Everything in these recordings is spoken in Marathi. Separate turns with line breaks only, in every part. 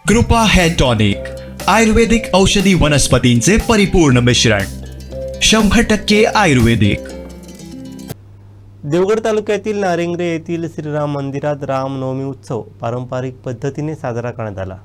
कृपा हेअर टॉनिक, आयुर्वेदिक औषधी वनस्पतींचे परिपूर्ण मिश्रण, 100% आयुर्वेदिक.
देवगड तालुक्यातील नारिंगरे येथील श्रीराम मंदिरात रामनवमी उत्सव पारंपरिक पद्धतीने साजरा करण्यात आला.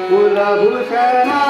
कुलभूषणा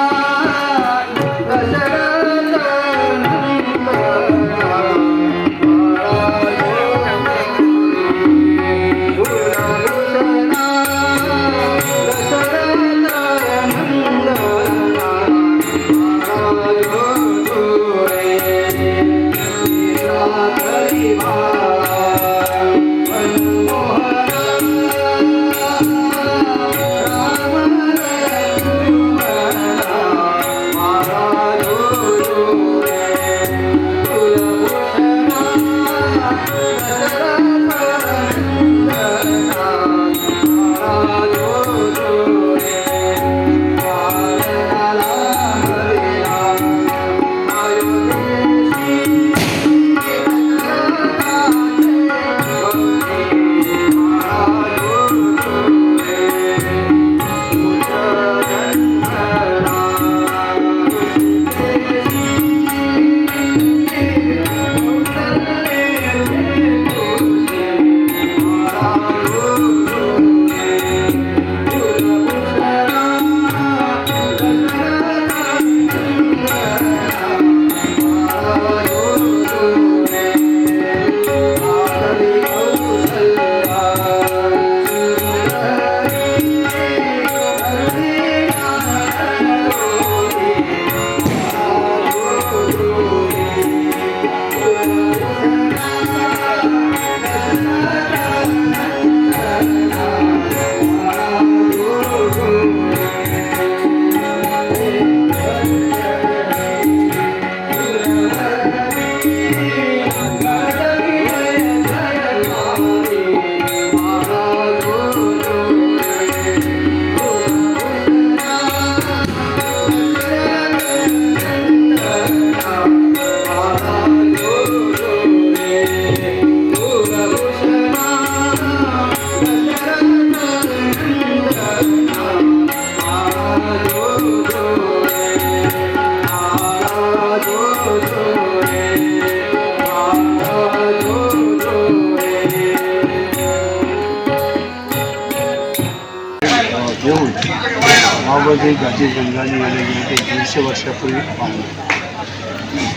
गावामध्ये गाजी गंगाने आलेली ते 150 वर्षापूर्वी बांधलं.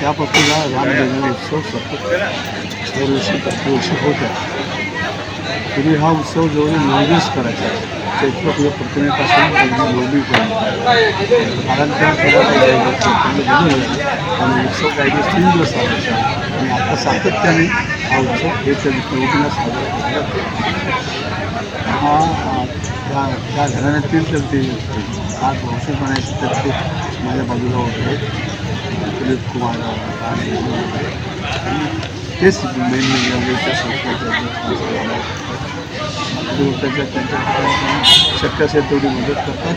त्यापासून हा रामजन्म उत्सव सतत दरवर्षी प्रतिवर्षी होत आहे. पूर्वी हा उत्सव जवळ 9 दिवस करायचा. चैत्र प्रतिमेपासून पहिली नवमीपर्यंत कालांतराने आणि उत्सव काही दिवस 3 दिवस चालायचा आणि आता सातत्याने हा उत्सव हे नवमीला साजरा केला जातो. हा त्या घराण्यातील तर ते आज औषध बनायचे तर ते माझ्या बाजूला होते दिलीप कुमार तेच मेन म्हणजे त्या संस्थेच्या त्यांच्या शक्य असेल तेवढी मदत करतात.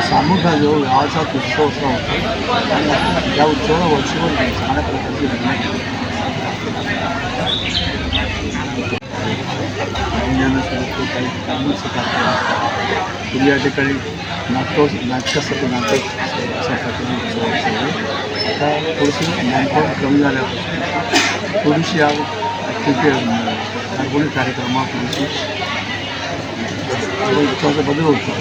सामूहिक हा जो गावाचा उत्सव असा होतो आणि या उत्सवाला वर्षभर चांगल्या प्रकारची काही कामाचं कार्यक्रम असतात. पूर्वी या ठिकाणी नाटकासाठी नाटक अशा प्रकारे उत्सव असतो. आता थोडंसं मॅनपॉवर कमी झाल्यापासून थोडीशी या सार्वजनिक कार्यक्रमात थोडीशी उत्सवाचा बदल होतो.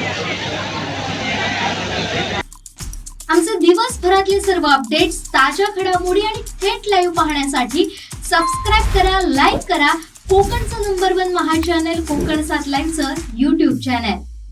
आमचे दिवसभरातले सर्व अपडेट्स, ताज्या घडामोडी आणि थेट लाईव्ह पाहण्यासाठी सबस्क्राईब करा, लाईक करा कोकणचं नंबर 1 महा चॅनल कोकण 7 लाईनचं YouTube चॅनल.